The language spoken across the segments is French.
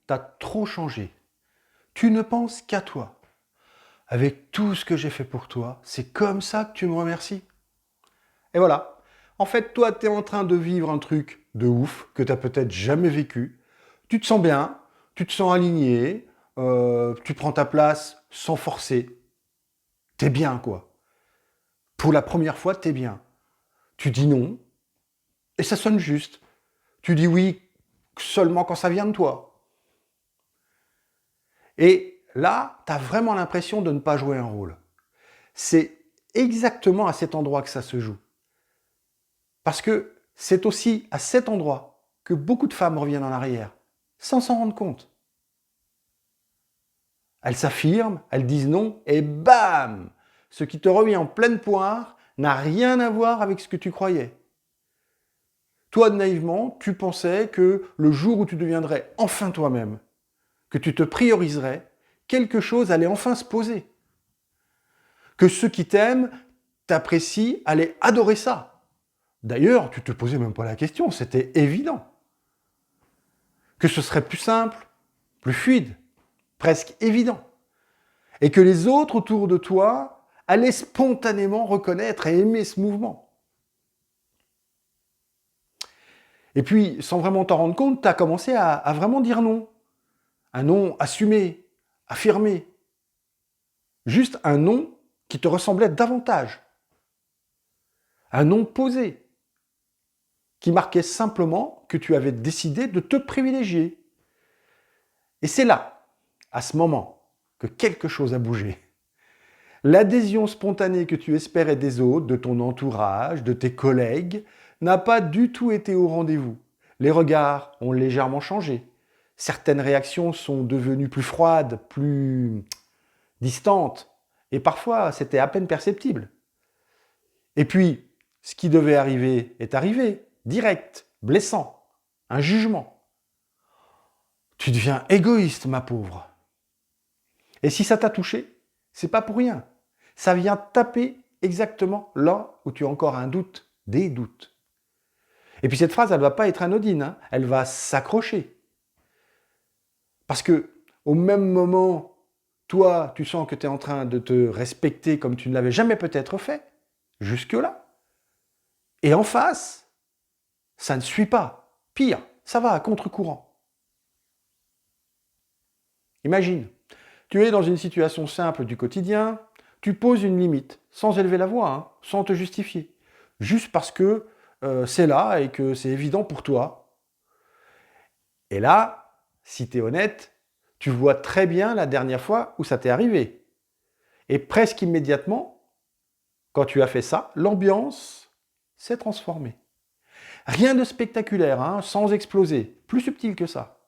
t'as trop changé. Tu ne penses qu'à toi. Avec tout ce que j'ai fait pour toi, c'est comme ça que tu me remercies. Et voilà. En fait, toi, tu es en train de vivre un truc de ouf que tu n'as peut-être jamais vécu. Tu te sens bien, tu te sens aligné, tu prends ta place sans forcer. T'es bien, quoi. Pour la première fois, t'es bien. Tu dis non, et ça sonne juste. Tu dis oui seulement quand ça vient de toi. Et là, tu as vraiment l'impression de ne pas jouer un rôle. C'est exactement à cet endroit que ça se joue. Parce que c'est aussi à cet endroit que beaucoup de femmes reviennent en arrière, sans s'en rendre compte. Elles s'affirment, elles disent non, et bam! Ce qui te revient en pleine poire n'a rien à voir avec ce que tu croyais. Toi, naïvement, tu pensais que le jour où tu deviendrais enfin toi-même, que tu te prioriserais, quelque chose allait enfin se poser. Que ceux qui t'aiment, t'apprécient, allaient adorer ça. D'ailleurs, tu te posais même pas la question, c'était évident. Que ce serait plus simple, plus fluide, presque évident. Et que les autres autour de toi allaient spontanément reconnaître et aimer ce mouvement. Et puis, sans vraiment t'en rendre compte, tu as commencé à vraiment dire non. Un non assumé, affirmé. Juste un non qui te ressemblait davantage. Un non posé, qui marquait simplement que tu avais décidé de te privilégier. Et c'est là, à ce moment, que quelque chose a bougé. L'adhésion spontanée que tu espérais des autres, de ton entourage, de tes collègues, n'a pas du tout été au rendez-vous. Les regards ont légèrement changé. Certaines réactions sont devenues plus froides, plus distantes, et parfois c'était à peine perceptible. Et puis, ce qui devait arriver est arrivé, direct, blessant, un jugement. Tu deviens égoïste, ma pauvre. Et si ça t'a touché, c'est pas pour rien. Ça vient taper exactement là où tu as encore un doute, des doutes. Et puis cette phrase, elle ne va pas être anodine, hein, elle va s'accrocher. Parce que au même moment, toi, tu sens que tu es en train de te respecter comme tu ne l'avais jamais peut-être fait, jusque-là. Et en face, ça ne suit pas. Pire, ça va à contre-courant. Imagine, tu es dans une situation simple du quotidien, tu poses une limite, sans élever la voix, hein, sans te justifier. Juste parce que c'est là et que c'est évident pour toi. Et là, si tu es honnête, tu vois très bien la dernière fois où ça t'est arrivé. Et presque immédiatement, quand tu as fait ça, l'ambiance s'est transformée. Rien de spectaculaire, hein, sans exploser, plus subtil que ça.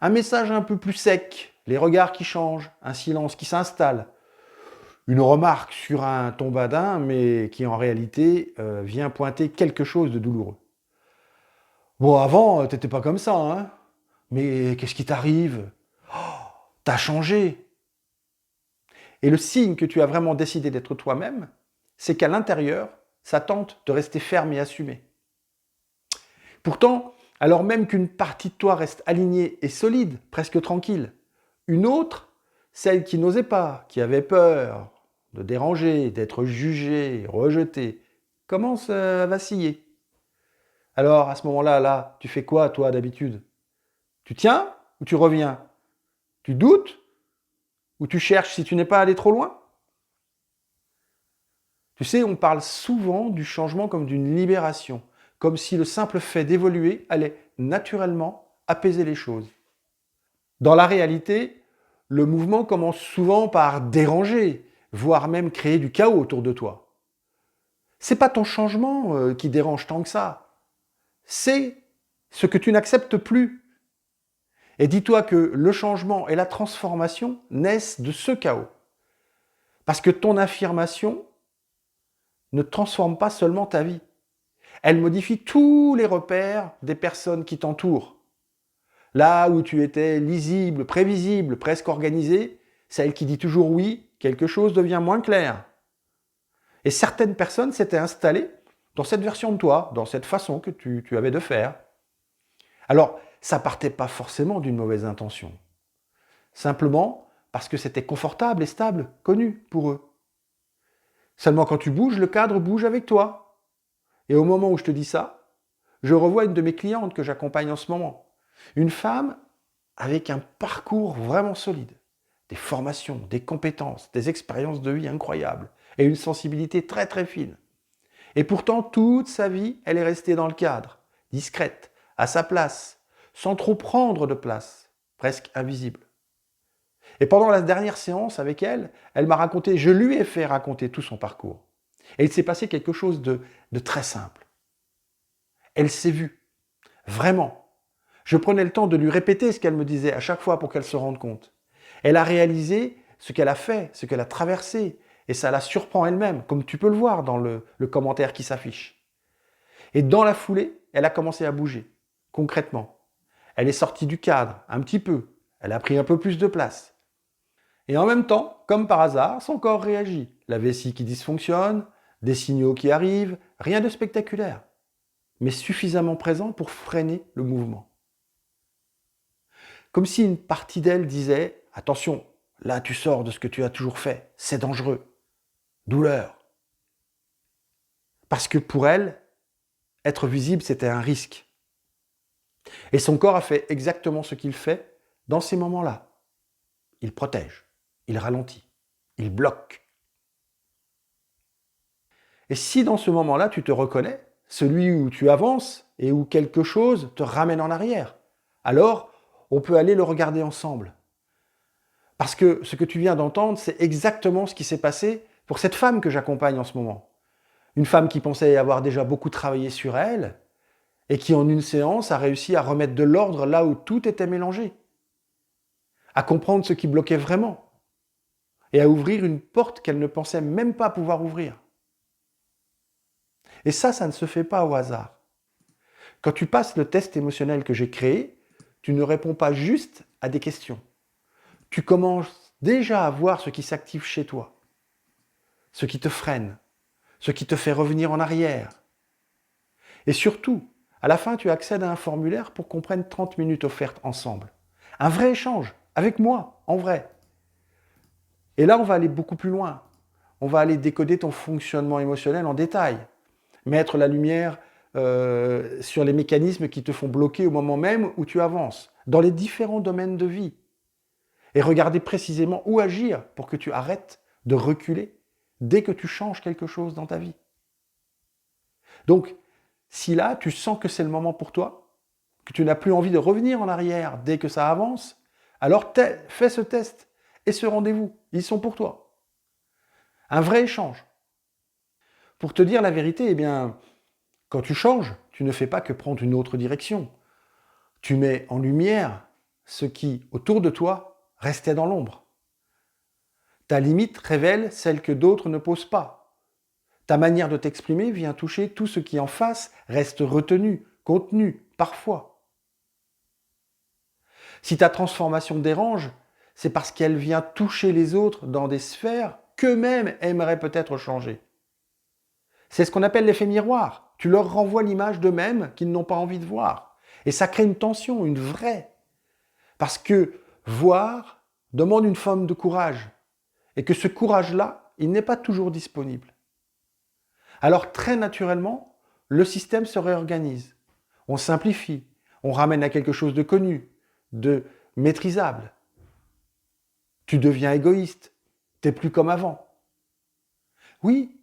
Un message un peu plus sec, les regards qui changent, un silence qui s'installe, une remarque sur un ton badin, mais qui en réalité vient pointer quelque chose de douloureux. Bon, avant, t'étais pas comme ça, hein. Mais qu'est-ce qui t'arrive? T'as changé. Et le signe que tu as vraiment décidé d'être toi-même, c'est qu'à l'intérieur, ça tente de rester ferme et assumé. Pourtant, alors même qu'une partie de toi reste alignée et solide, presque tranquille, une autre, celle qui n'osait pas, qui avait peur de déranger, d'être jugée, rejetée, commence à vaciller. Alors, à ce moment-là, tu fais quoi, toi, d'habitude? Tu tiens ou tu reviens? Tu doutes ou tu cherches si tu n'es pas allé trop loin? Tu sais, on parle souvent du changement comme d'une libération, comme si le simple fait d'évoluer allait naturellement apaiser les choses. Dans la réalité, le mouvement commence souvent par déranger, voire même créer du chaos autour de toi. C'est pas ton changement qui dérange tant que ça. C'est ce que tu n'acceptes plus. Et dis-toi que le changement et la transformation naissent de ce chaos. Parce que ton affirmation ne transforme pas seulement ta vie. Elle modifie tous les repères des personnes qui t'entourent. Là où tu étais lisible, prévisible, presque organisé, celle qui dit toujours oui, quelque chose devient moins clair. Et certaines personnes s'étaient installées dans cette version de toi, dans cette façon que tu avais de faire. Alors, ça partait pas forcément d'une mauvaise intention. Simplement parce que c'était confortable et stable, connu pour eux. Seulement quand tu bouges, le cadre bouge avec toi. Et au moment où je te dis ça, je revois une de mes clientes que j'accompagne en ce moment. Une femme avec un parcours vraiment solide. Des formations, des compétences, des expériences de vie incroyables et une sensibilité très très fine. Et pourtant, toute sa vie, elle est restée dans le cadre, discrète, à sa place, sans trop prendre de place, presque invisible. Et pendant la dernière séance avec elle, elle m'a raconté, je lui ai fait raconter tout son parcours. Et il s'est passé quelque chose de très simple. Elle s'est vue, vraiment. Je prenais le temps de lui répéter ce qu'elle me disait à chaque fois pour qu'elle se rende compte. Elle a réalisé ce qu'elle a fait, ce qu'elle a traversé, et ça la surprend elle-même, comme tu peux le voir dans le commentaire qui s'affiche. Et dans la foulée, elle a commencé à bouger, concrètement. Elle est sortie du cadre, un petit peu. Elle a pris un peu plus de place. Et en même temps, comme par hasard, son corps réagit. La vessie qui dysfonctionne, des signaux qui arrivent, rien de spectaculaire, mais suffisamment présent pour freiner le mouvement. Comme si une partie d'elle disait « Attention, là tu sors de ce que tu as toujours fait, c'est dangereux. Douleur. » Parce que pour elle, être visible, c'était un risque. Et son corps a fait exactement ce qu'il fait dans ces moments-là. Il protège, il ralentit, il bloque. Et si dans ce moment-là, tu te reconnais, celui où tu avances et où quelque chose te ramène en arrière, alors on peut aller le regarder ensemble. Parce que ce que tu viens d'entendre, c'est exactement ce qui s'est passé pour cette femme que j'accompagne en ce moment. Une femme qui pensait avoir déjà beaucoup travaillé sur elle et qui en une séance a réussi à remettre de l'ordre là où tout était mélangé, à comprendre ce qui bloquait vraiment et à ouvrir une porte qu'elle ne pensait même pas pouvoir ouvrir. Et ça ne se fait pas au hasard. Quand tu passes le test émotionnel que j'ai créé, tu ne réponds pas juste à des questions. Tu commences déjà à voir ce qui s'active chez toi, ce qui te freine, ce qui te fait revenir en arrière. Et surtout, à la fin, tu accèdes à un formulaire pour qu'on prenne 30 minutes offertes ensemble. Un vrai échange, avec moi, en vrai. Et là, on va aller beaucoup plus loin. On va aller décoder ton fonctionnement émotionnel en détail. Mettre la lumière sur les mécanismes qui te font bloquer au moment même où tu avances, dans les différents domaines de vie. Et regarder précisément où agir pour que tu arrêtes de reculer dès que tu changes quelque chose dans ta vie. Donc, si là, tu sens que c'est le moment pour toi, que tu n'as plus envie de revenir en arrière dès que ça avance, alors fais ce test et ce rendez-vous. Ils sont pour toi. Un vrai échange. Pour te dire la vérité, eh bien, quand tu changes, tu ne fais pas que prendre une autre direction. Tu mets en lumière ce qui, autour de toi, restait dans l'ombre. Ta limite révèle celle que d'autres ne posent pas. Ta manière de t'exprimer vient toucher tout ce qui en face reste retenu, contenu, parfois. Si ta transformation dérange, c'est parce qu'elle vient toucher les autres dans des sphères qu'eux-mêmes aimeraient peut-être changer. C'est ce qu'on appelle l'effet miroir. Tu leur renvoies l'image d'eux-mêmes qu'ils n'ont pas envie de voir. Et ça crée une tension, une vraie. Parce que voir demande une forme de courage. Et que ce courage-là, il n'est pas toujours disponible. Alors très naturellement, le système se réorganise. On simplifie, on ramène à quelque chose de connu, de maîtrisable. Tu deviens égoïste, t'es plus comme avant. Oui,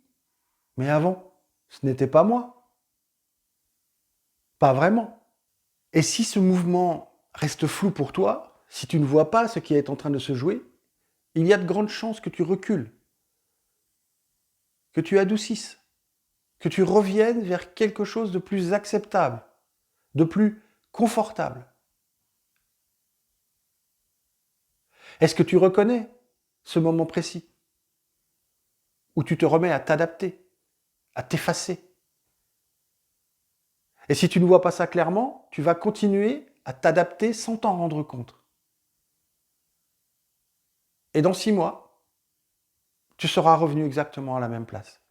mais avant, ce n'était pas moi. Pas vraiment. Et si ce mouvement reste flou pour toi, si tu ne vois pas ce qui est en train de se jouer, il y a de grandes chances que tu recules, que tu adoucisses, que tu reviennes vers quelque chose de plus acceptable, de plus confortable. Est-ce que tu reconnais ce moment précis où tu te remets à t'adapter, à t'effacer? Et si tu ne vois pas ça clairement, tu vas continuer à t'adapter sans t'en rendre compte. Et dans 6 mois, tu seras revenu exactement à la même place.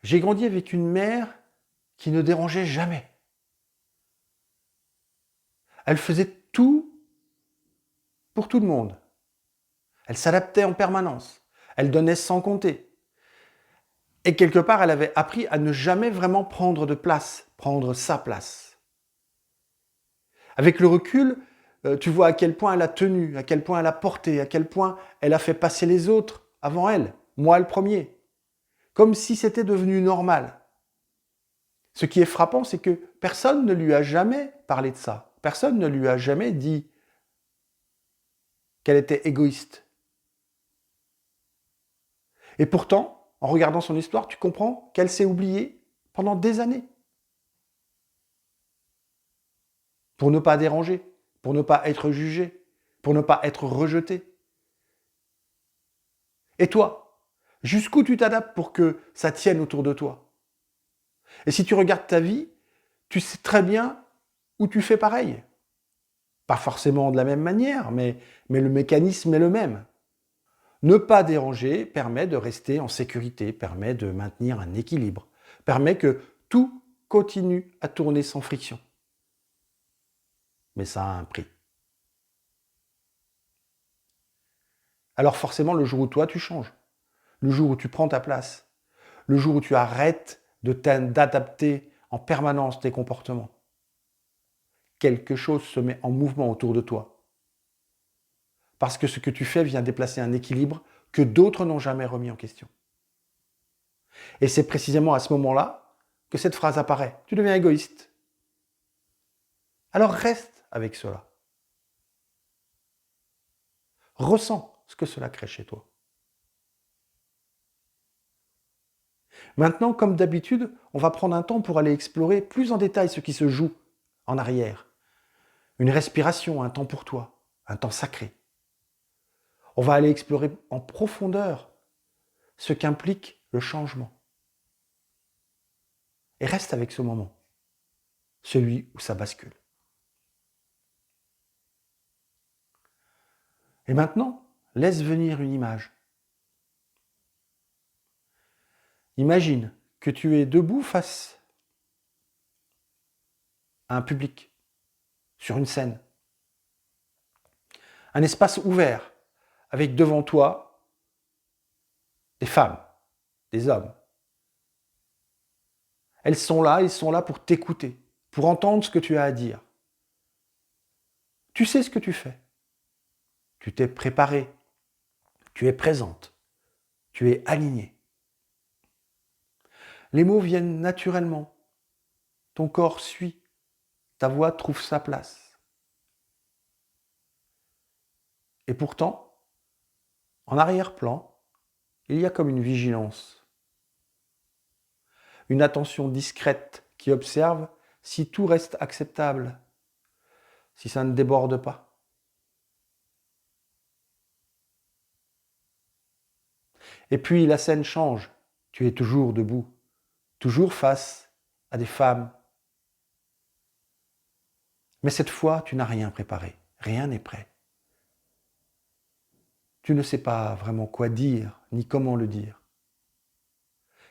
J'ai grandi avec une mère qui ne dérangeait jamais. Elle faisait tout pour tout le monde. Elle s'adaptait en permanence. Elle donnait sans compter. Et quelque part, elle avait appris à ne jamais vraiment prendre de place, prendre sa place. Avec le recul, tu vois à quel point elle a tenu, à quel point elle a porté, à quel point elle a fait passer les autres avant elle, moi le premier. Comme si c'était devenu normal. Ce qui est frappant, c'est que personne ne lui a jamais parlé de ça. Personne ne lui a jamais dit qu'elle était égoïste. Et pourtant, en regardant son histoire, tu comprends qu'elle s'est oubliée pendant des années. Pour ne pas déranger, pour ne pas être jugée, pour ne pas être rejetée. Et toi, jusqu'où tu t'adaptes pour que ça tienne autour de toi? Et si tu regardes ta vie, tu sais très bien où tu fais pareil. Pas forcément de la même manière, mais le mécanisme est le même. Ne pas déranger permet de rester en sécurité, permet de maintenir un équilibre, permet que tout continue à tourner sans friction. Mais ça a un prix. Alors forcément, le jour où toi tu changes, le jour où tu prends ta place, le jour où tu arrêtes d'adapter en permanence tes comportements, quelque chose se met en mouvement autour de toi. Parce que ce que tu fais vient déplacer un équilibre que d'autres n'ont jamais remis en question. Et c'est précisément à ce moment-là que cette phrase apparaît. Tu deviens égoïste. Alors reste avec cela. Ressens ce que cela crée chez toi. Maintenant, comme d'habitude, on va prendre un temps pour aller explorer plus en détail ce qui se joue en arrière. Une respiration, un temps pour toi, un temps sacré. On va aller explorer en profondeur ce qu'implique le changement. Et reste avec ce moment, celui où ça bascule. Et maintenant, laisse venir une image. Imagine que tu es debout face à un public, sur une scène. Un espace ouvert, avec devant toi des femmes, des hommes. Elles sont là, ils sont là pour t'écouter, pour entendre ce que tu as à dire. Tu sais ce que tu fais. Tu t'es préparé. Tu es présente. Tu es alignée. Les mots viennent naturellement. Ton corps suit. Ta voix trouve sa place. Et pourtant, en arrière-plan, il y a comme une vigilance. Une attention discrète qui observe si tout reste acceptable, si ça ne déborde pas. Et puis la scène change. Tu es toujours debout, toujours face à des femmes. Mais cette fois, tu n'as rien préparé, rien n'est prêt. Tu ne sais pas vraiment quoi dire, ni comment le dire.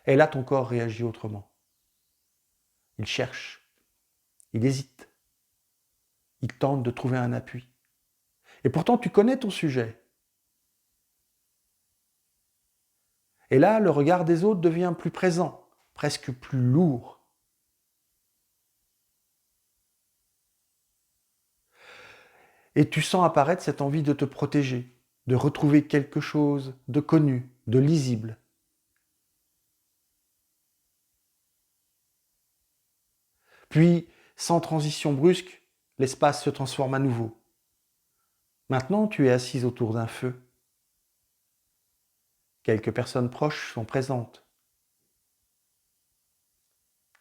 Et là, ton corps réagit autrement. Il cherche, il hésite, il tente de trouver un appui. Et pourtant, tu connais ton sujet. Et là, le regard des autres devient plus présent, presque plus lourd. Et tu sens apparaître cette envie de te protéger, de retrouver quelque chose de connu, de lisible. Puis, sans transition brusque, l'espace se transforme à nouveau. Maintenant, tu es assise autour d'un feu. Quelques personnes proches sont présentes.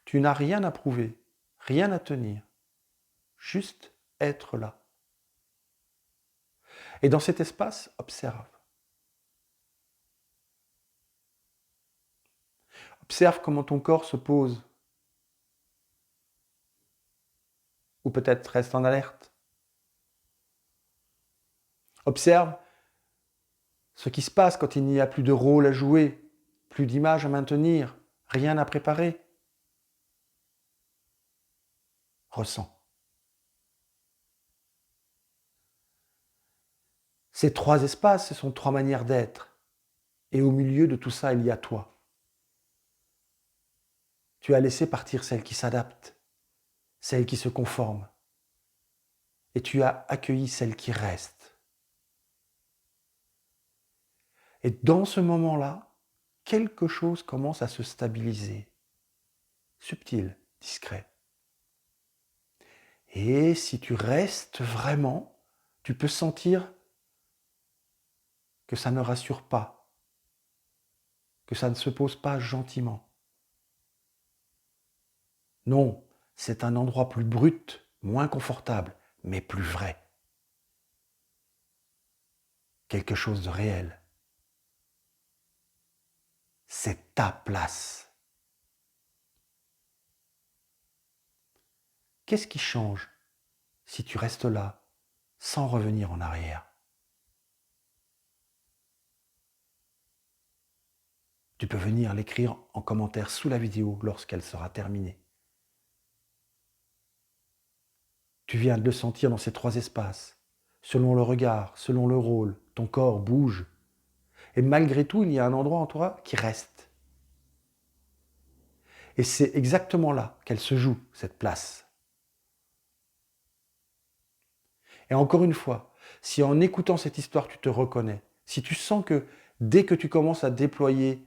Tu n'as rien à prouver, rien à tenir, juste être là. Et dans cet espace, observe. Observe comment ton corps se pose. Ou peut-être reste en alerte. Observe ce qui se passe quand il n'y a plus de rôle à jouer, plus d'image à maintenir, rien à préparer. Ressens. Ces 3 espaces, ce sont 3 manières d'être. Et au milieu de tout ça, il y a toi. Tu as laissé partir celle qui s'adapte, celle qui se conforme. Et tu as accueilli celle qui reste. Et dans ce moment-là, quelque chose commence à se stabiliser. Subtil, discret. Et si tu restes vraiment, tu peux sentir que ça ne rassure pas, que ça ne se pose pas gentiment. Non, c'est un endroit plus brut, moins confortable, mais plus vrai. Quelque chose de réel. C'est ta place. Qu'est-ce qui change si tu restes là, sans revenir en arrière? Tu peux venir l'écrire en commentaire sous la vidéo lorsqu'elle sera terminée. Tu viens de le sentir dans ces 3 espaces. Selon le regard, selon le rôle, ton corps bouge. Et malgré tout, il y a un endroit en toi qui reste. Et c'est exactement là qu'elle se joue, cette place. Et encore une fois, si en écoutant cette histoire, tu te reconnais, si tu sens que dès que tu commences à déployer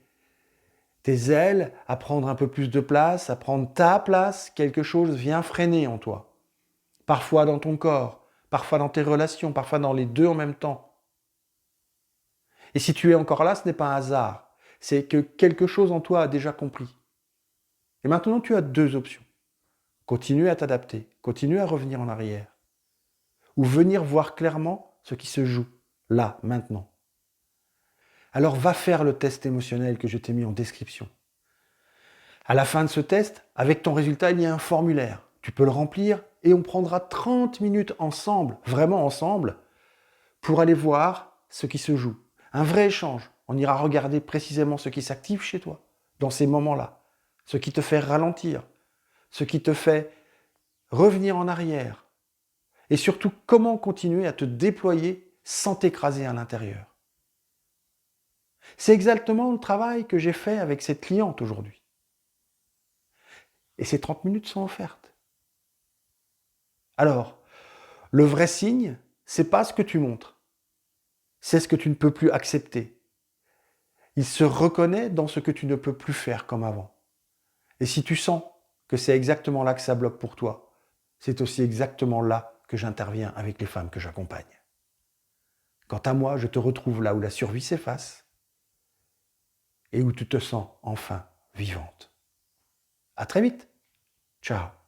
tes ailes, à prendre un peu plus de place, à prendre ta place, quelque chose vient freiner en toi. Parfois dans ton corps, parfois dans tes relations, parfois dans les deux en même temps. Et si tu es encore là, ce n'est pas un hasard. C'est que quelque chose en toi a déjà compris. Et maintenant, tu as 2 options. Continuer à t'adapter, continuer à revenir en arrière. Ou venir voir clairement ce qui se joue, là, maintenant. Alors va faire le test émotionnel que je t'ai mis en description. À la fin de ce test, avec ton résultat, il y a un formulaire. Tu peux le remplir et on prendra 30 minutes ensemble, vraiment ensemble, pour aller voir ce qui se joue. Un vrai échange. On ira regarder précisément ce qui s'active chez toi, dans ces moments-là. Ce qui te fait ralentir, ce qui te fait revenir en arrière. Et surtout, comment continuer à te déployer sans t'écraser à l'intérieur. C'est exactement le travail que j'ai fait avec cette cliente aujourd'hui. Et ces 30 minutes sont offertes. Alors, le vrai signe, c'est pas ce que tu montres. C'est ce que tu ne peux plus accepter. Il se reconnaît dans ce que tu ne peux plus faire comme avant. Et si tu sens que c'est exactement là que ça bloque pour toi, c'est aussi exactement là que j'interviens avec les femmes que j'accompagne. Quant à moi, je te retrouve là où la survie s'efface et où tu te sens enfin vivante. À très vite. Ciao.